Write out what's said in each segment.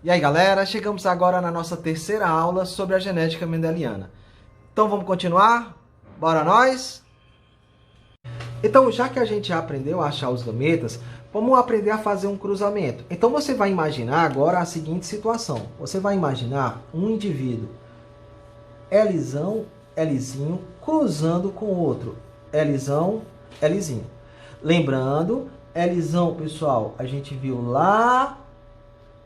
E aí, galera, chegamos agora na nossa terceira aula sobre a genética mendeliana. Então vamos continuar? Bora nós? Então, já que a gente já aprendeu a achar os gametas, vamos aprender a fazer um cruzamento. Então você vai imaginar agora a seguinte situação. Você vai imaginar um indivíduo Lzão, Lzinho, cruzando com outro Lzão, Lzinho. Lembrando, Lzão, pessoal, a gente viu lá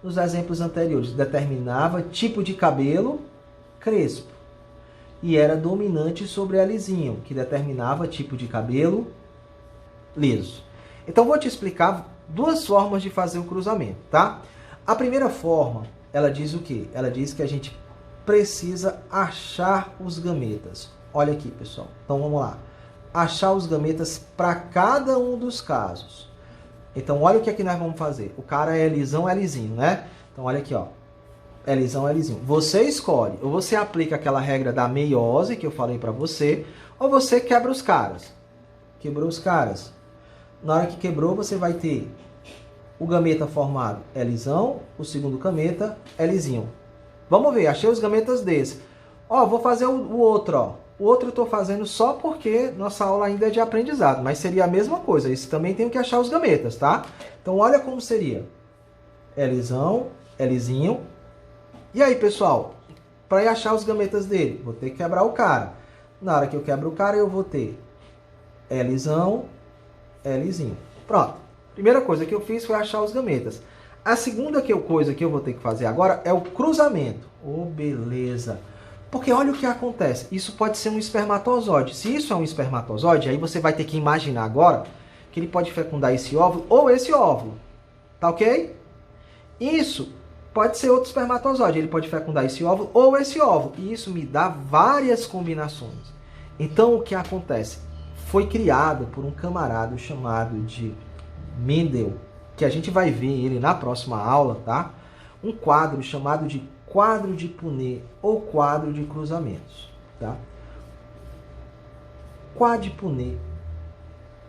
nos exemplos anteriores, determinava tipo de cabelo crespo e era dominante sobre Lzinho, que determinava tipo de cabelo liso. Então vou te explicar duas formas de fazer o cruzamento, tá? A primeira forma, ela diz o quê? Ela diz que a gente precisa achar os gametas. Olha aqui, pessoal. Então vamos lá. Achar os gametas para cada um dos casos. Então, olha o que é que nós vamos fazer. O cara é Lzão, Lzinho, né? Então, olha aqui, ó. Lzão, Lzinho. Você escolhe. Ou você aplica aquela regra da meiose que eu falei para você, ou você quebra os caras. Quebrou os caras. Na hora que quebrou, você vai ter o gameta formado Lzão, o segundo gameta Lzinho. Vamos ver, achei os gametas desse. Ó, vou fazer o outro, ó. O outro eu estou fazendo só porque nossa aula ainda é de aprendizado, mas seria a mesma coisa. Isso também tem que achar os gametas, tá? Então, olha como seria. Lzão, Lzinho. E aí, pessoal, para achar os gametas dele, vou ter que quebrar o cara. Na hora que eu quebro o cara, eu vou ter Lzão, Lzinho. Pronto. Primeira coisa que eu fiz foi achar os gametas. A segunda coisa que eu vou ter que fazer agora é o cruzamento. Oh, beleza. Porque olha o que acontece. Isso pode ser um espermatozoide. Se isso é um espermatozoide, aí você vai ter que imaginar agora que ele pode fecundar esse óvulo ou esse óvulo. Tá ok? Isso pode ser outro espermatozoide. Ele pode fecundar esse óvulo ou esse óvulo. E isso me dá várias combinações. Então o que acontece? Foi criado por um camarada chamado de Mendel, que a gente vai ver ele na próxima aula, tá? Um quadro chamado de quadro de Punnett ou quadro de cruzamentos, tá? Quadro de Punnett,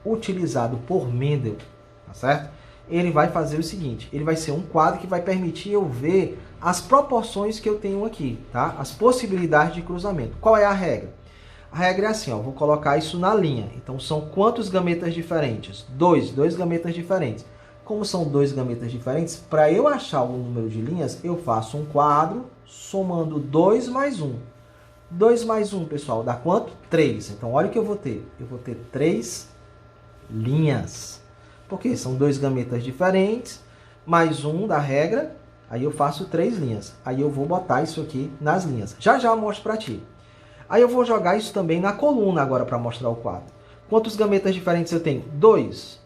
utilizado por Mendel, tá certo? Ele vai fazer o seguinte, ele vai ser um quadro que vai permitir eu ver as proporções que eu tenho aqui, tá? As possibilidades de cruzamento. Qual é a regra? A regra é assim, ó, vou colocar isso na linha. Então são quantos gametas diferentes? Dois gametas diferentes. Como são dois gametas diferentes, para eu achar o número de linhas, eu faço um quadro somando 2 mais 1. 2 mais 1, pessoal, dá quanto? 3. Então, olha o que eu vou ter. Eu vou ter 3 linhas. Porque são dois gametas diferentes, mais um da regra, aí eu faço 3 linhas. Aí eu vou botar isso aqui nas linhas. Já já eu mostro para ti. Aí eu vou jogar isso também na coluna agora para mostrar o quadro. Quantos gametas diferentes eu tenho? 2.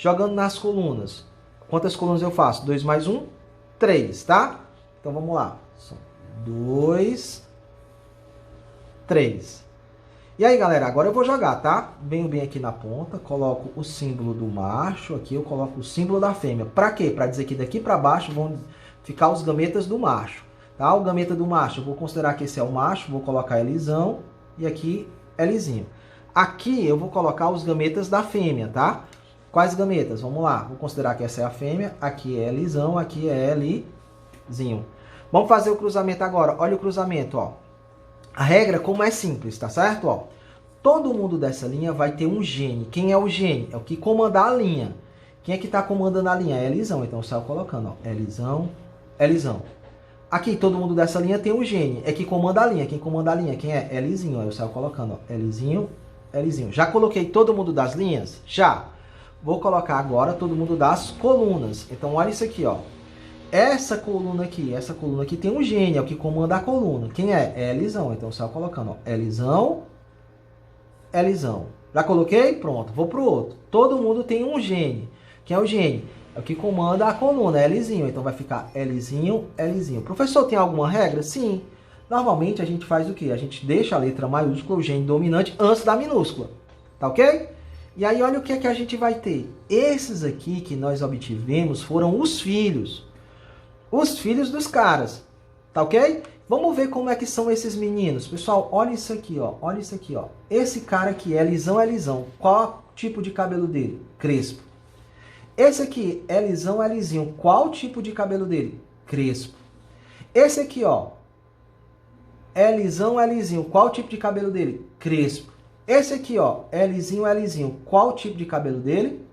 Jogando nas colunas. Quantas colunas eu faço? 2 mais 1, 3, tá? Então vamos lá. 2, 3. E aí, galera, agora eu vou jogar, tá? Venho bem aqui na ponta, coloco o símbolo do macho, aqui eu coloco o símbolo da fêmea. Para quê? Para dizer que daqui para baixo vão ficar os gametas do macho, tá? O gameta do macho, eu vou considerar que esse é o macho, vou colocar Lzão e aqui Lzinho. Aqui eu vou colocar os gametas da fêmea, tá? Quais gametas? Vamos lá. Vou considerar que essa é a fêmea. Aqui é Lzão, aqui é Lzinho. Vamos fazer o cruzamento agora. Olha o cruzamento, ó. A regra, como é simples, tá certo? Ó, todo mundo dessa linha vai ter um gene. Quem é o gene? É o que comanda a linha. Quem é que está comandando a linha? É Lzão. Então, eu saio colocando, ó. Lzão, Lzão. Aqui, todo mundo dessa linha tem um gene. É que comanda a linha. Quem comanda a linha? Quem é? Lzinho. Aí eu saio colocando, ó. Lzinho, Lzinho. Já coloquei todo mundo das linhas? Já. Vou colocar agora todo mundo das colunas. Então, olha isso aqui, ó. Essa coluna aqui tem um gene, é o que comanda a coluna. Quem é? É Lzão. Então, só colocando, ó. Lzão, Lzão. Já coloquei? Pronto. Vou pro outro. Todo mundo tem um gene. Quem é o gene? É o que comanda a coluna, é Lzinho. Então, vai ficar Lzinho, Lzinho. Professor, tem alguma regra? Sim. Normalmente, a gente faz o quê? A gente deixa a letra maiúscula, o gene dominante, antes da minúscula. Tá ok? E aí, olha o que é que a gente vai ter. Esses aqui que nós obtivemos foram os filhos. Os filhos dos caras. Tá ok? Vamos ver como é que são esses meninos. Pessoal, olha isso aqui, ó. Olha isso aqui, ó. Esse cara aqui é Lzão. Qual tipo de cabelo dele? Crespo. Esse aqui é Lzão, Lzinho. Qual tipo de cabelo dele? Crespo. Esse aqui, ó, Lzão, Lzinho, qual o tipo de cabelo dele? Crespo. Esse aqui, ó, Lzinho, Lzinho, qual o tipo de cabelo dele?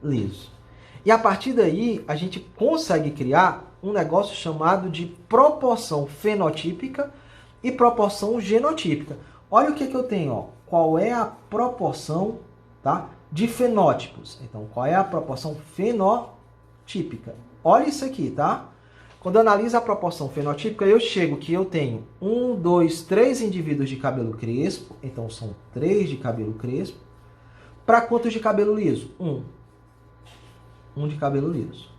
Liso. E a partir daí, a gente consegue criar um negócio chamado de proporção fenotípica e proporção genotípica. Olha o que eu tenho, ó. Qual é a proporção, tá, de fenótipos? Então, qual é a proporção fenotípica? Olha isso aqui, tá? Quando eu analiso a proporção fenotípica, eu chego que eu tenho 1, 2, 3 indivíduos de cabelo crespo. Então, são 3 de cabelo crespo. Para quantos de cabelo liso? 1. 1 de cabelo liso.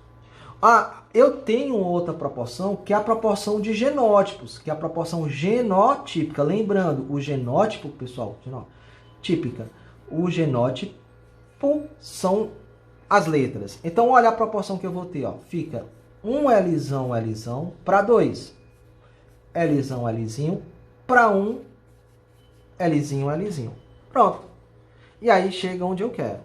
Ah, eu tenho outra proporção, que é a proporção de genótipos, que é a proporção genotípica. Lembrando, o genótipo, pessoal, típica, o genótipo são as letras. Então, olha a proporção que eu vou ter, ó. Fica 1 Lzão, Lzão, para 2 Lzão, Lzinho, para 1 Lzinho, Lzinho. Pronto. E aí chega onde eu quero,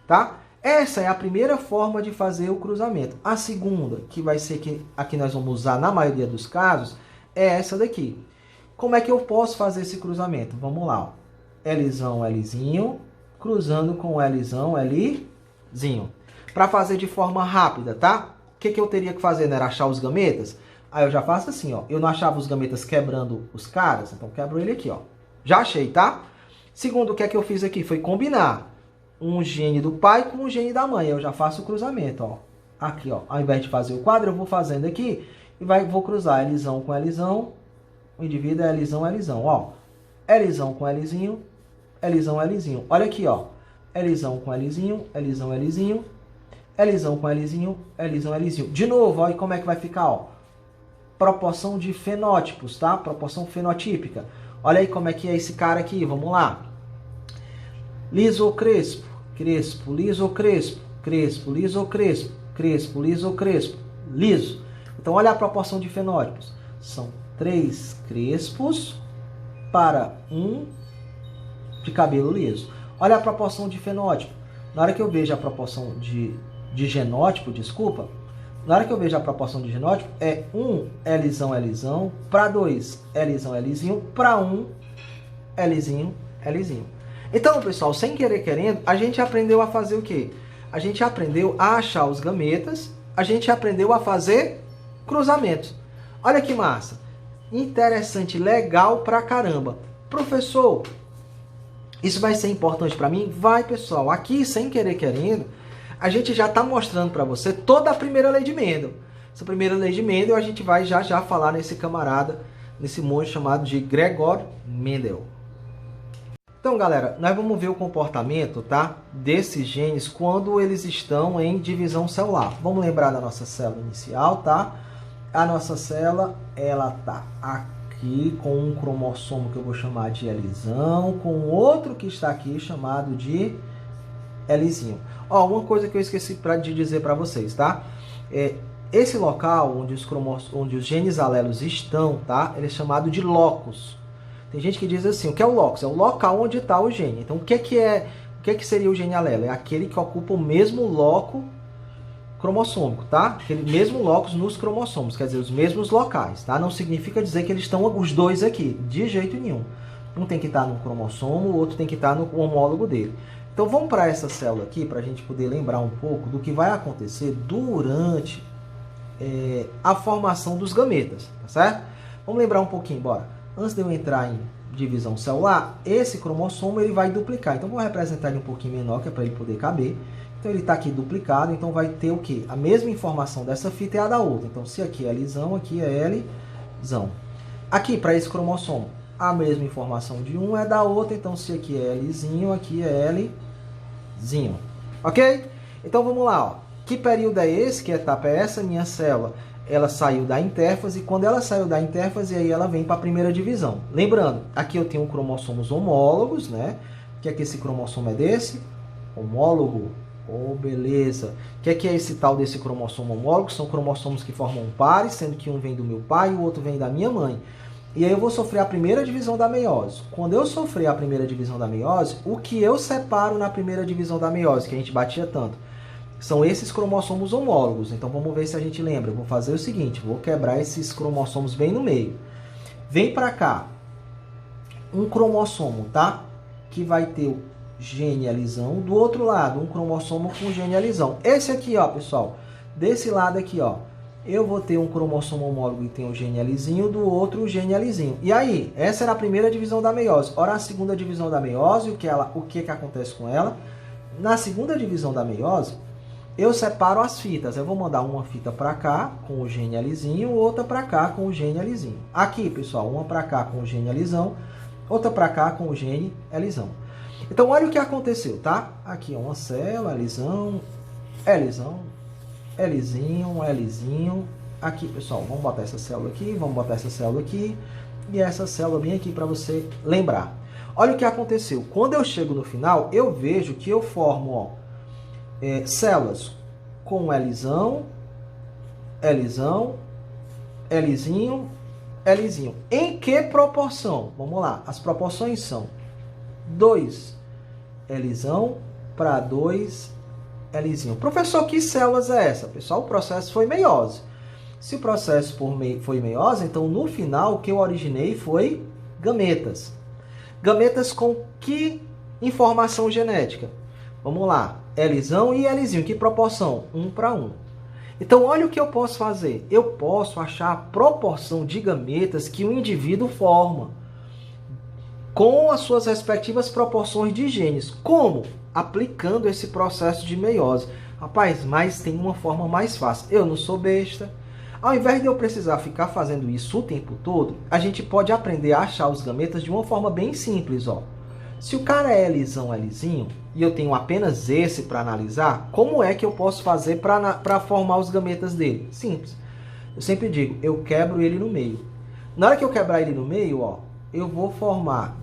tá? Essa é a primeira forma de fazer o cruzamento. A segunda, que vai ser que aqui nós vamos usar na maioria dos casos, é essa daqui. Como é que eu posso fazer esse cruzamento? Vamos lá, ó. Lzão, Lzinho, cruzando com Lzão, Lzinho. Para fazer de forma rápida, tá? O que eu teria que fazer? Não era achar os gametas? Aí eu já faço assim, ó. Eu não achava os gametas quebrando os caras, então quebro ele aqui, ó. Já achei, tá? Segundo, o que eu fiz aqui? Foi combinar um gene do pai com um gene da mãe. Eu já faço o cruzamento, ó. Aqui, ó. Ao invés de fazer o quadro, eu vou fazendo aqui e vou cruzar Lzão com Lzão. O indivíduo é Lzão, Lzão, ó. Lzão com Lzinho, Lzão, Lzinho. Olha aqui, ó. Lzão com Lzinho, Lzão, Lzinho. Lzão com Lzinho, Lzão, Lzinho. De novo, olha como é que vai ficar, ó. Proporção de fenótipos, tá? Proporção fenotípica. Olha aí como é que é esse cara aqui, vamos lá. Liso ou crespo, crespo, liso ou crespo, crespo, liso ou crespo, crespo, liso ou crespo, liso. Então, olha a proporção de fenótipos. São 3 crespos para 1 de cabelo liso. Olha a proporção de fenótipo. Na hora que eu vejo a proporção de genótipo, desculpa, na hora que eu vejo a proporção de genótipo, é 1 Lzão, Lzão, para 2 Lzão, Lzinho, para 1 Lzinho, Lzinho. Então, pessoal, sem querer querendo, a gente aprendeu a fazer o quê? A gente aprendeu a achar os gametas, a gente aprendeu a fazer cruzamentos. Olha que massa! Interessante, legal pra caramba. Professor, isso vai ser importante para mim? Vai, pessoal. Aqui, sem querer querendo, a gente já está mostrando para você toda a primeira lei de Mendel. Essa primeira lei de Mendel a gente vai já falar nesse camarada, nesse monge chamado de Gregor Mendel. Então, galera, nós vamos ver o comportamento, tá, desses genes quando eles estão em divisão celular. Vamos lembrar da nossa célula inicial, tá? A nossa célula, ela tá aqui com um cromossomo que eu vou chamar de Lzão, com outro que está aqui chamado de Lzinho. Ó, uma coisa que eu esqueci de dizer para vocês, tá? Esse local onde os genes alelos estão, tá? Ele é chamado de locus. Tem gente que diz assim, o que é o locus? É o local onde está o gene. Então, o que seria o gene alelo? É aquele que ocupa o mesmo loco cromossômico, tá? Aquele mesmo locus nos cromossomos, quer dizer, os mesmos locais, tá? Não significa dizer que eles estão os dois aqui, de jeito nenhum. Um tem que estar no cromossomo, o outro tem que estar no homólogo dele. Então, vamos para essa célula aqui, para a gente poder lembrar um pouco do que vai acontecer durante a formação dos gametas, tá certo? Vamos lembrar um pouquinho, bora. Antes de eu entrar em divisão celular, esse cromossomo ele vai duplicar. Então, vou representar ele um pouquinho menor, que é para ele poder caber. Então, ele está aqui duplicado, então vai ter o quê? A mesma informação dessa fita é a da outra. Então, se aqui é Lzão, aqui é Lzão. Aqui, para esse cromossomo, a mesma informação de um é da outra. Então, se aqui é Lzinho, aqui é Lzinho. Ok? Então, vamos lá, ó. Que período é esse? Que etapa é essa? Minha célula, ela saiu da intérfase. Quando ela saiu da intérfase, aí ela vem para a primeira divisão. Lembrando, aqui eu tenho cromossomos homólogos, né? O que é que esse cromossomo é desse? Homólogo. Oh, beleza. O que é esse tal desse cromossomo homólogo? São cromossomos que formam pares, sendo que um vem do meu pai e o outro vem da minha mãe. E aí eu vou sofrer a primeira divisão da meiose. Quando eu sofrer a primeira divisão da meiose, o que eu separo na primeira divisão da meiose, que a gente batia tanto? São esses cromossomos homólogos. Então vamos ver se a gente lembra. Eu vou fazer o seguinte, vou quebrar esses cromossomos bem no meio. Vem para cá um cromossomo, tá? Que vai ter o gene alisão. Do outro lado, um cromossomo com gene alisão. Esse aqui, ó, pessoal, desse lado aqui, ó, eu vou ter um cromossomo homólogo e tem o gene alizinho, do outro o gene alizinho. E aí, essa era a primeira divisão da meiose. Ora, a segunda divisão da meiose, o que acontece com ela? Na segunda divisão da meiose, eu separo as fitas. Eu vou mandar uma fita para cá com o gene alizinho, outra para cá com o gene alizinho. Aqui, pessoal, uma para cá com o gene alisão, outra para cá com o gene alisão. Então, olha o que aconteceu, tá? Aqui, uma célula, alisão, elisão, Lzinho, Lzinho. Aqui, pessoal, vamos botar essa célula aqui, vamos botar essa célula aqui e essa célula bem aqui para você lembrar. Olha o que aconteceu. Quando eu chego no final, eu vejo que eu formo, ó, células com Lzão, Lzão, Lzinho, Lzinho. Em que proporção? Vamos lá. As proporções são 2 Lzão para 2 Lzinho. Professor, que células é essa? Pessoal, o processo foi meiose. Se o processo foi meiose, então no final o que eu originei foi gametas. Gametas com que informação genética? Vamos lá. Lzão e Lzinho. Que proporção? 1 para 1. Então, olha o que eu posso fazer. Eu posso achar a proporção de gametas que o indivíduo forma com as suas respectivas proporções de genes. Como? Aplicando esse processo de meiose. Rapaz, mas tem uma forma mais fácil. Eu não sou besta. Ao invés de eu precisar ficar fazendo isso o tempo todo, a gente pode aprender a achar os gametas de uma forma bem simples, ó. Se o cara é Lzão, Lzinho, e eu tenho apenas esse para analisar, como é que eu posso fazer para formar os gametas dele? Simples. Eu sempre digo, eu quebro ele no meio. Na hora que eu quebrar ele no meio, ó, eu vou formar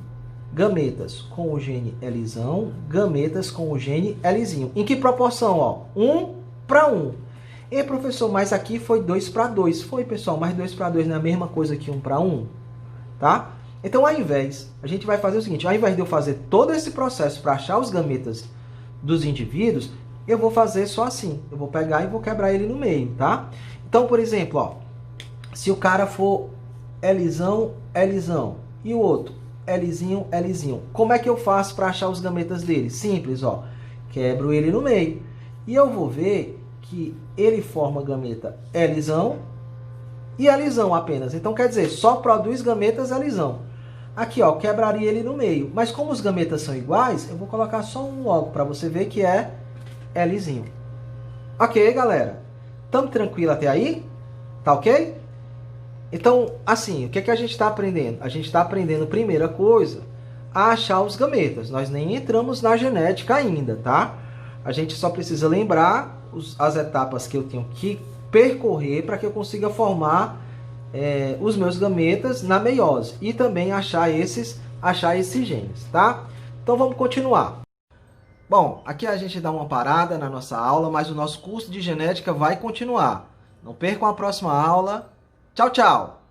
gametas com o gene Lzão, gametas com o gene Lzinho. Em que proporção, ó? 1 para 1. E professor, mas aqui foi 2 para 2. Foi, pessoal, mas 2 para 2 não é a mesma coisa que 1 para 1, tá? Então, a gente vai fazer o seguinte, ao invés de eu fazer todo esse processo para achar os gametas dos indivíduos, eu vou fazer só assim. Eu vou pegar e vou quebrar ele no meio, tá? Então, por exemplo, ó, se o cara for Lzão, Lzão, e o outro Lzinho, Lzinho, como é que eu faço para achar os gametas dele? Simples, ó, quebro ele no meio. E eu vou ver que ele forma gameta Lzão e Lzão apenas. Então, quer dizer, só produz gametas Lzão. Aqui, ó, quebraria ele no meio. Mas como os gametas são iguais, eu vou colocar só um logo para você ver que é Lzinho. Ok, galera? Estamos tranquilo até aí? Tá ok? Então, assim, o que é que a gente está aprendendo? A gente está aprendendo, primeira coisa, a achar os gametas. Nós nem entramos na genética ainda, tá? A gente só precisa lembrar as etapas que eu tenho que percorrer para que eu consiga formar os meus gametas na meiose e também achar esses genes, tá? Então vamos continuar. Bom, aqui a gente dá uma parada na nossa aula, mas o nosso curso de genética vai continuar. Não percam a próxima aula. Tchau, tchau!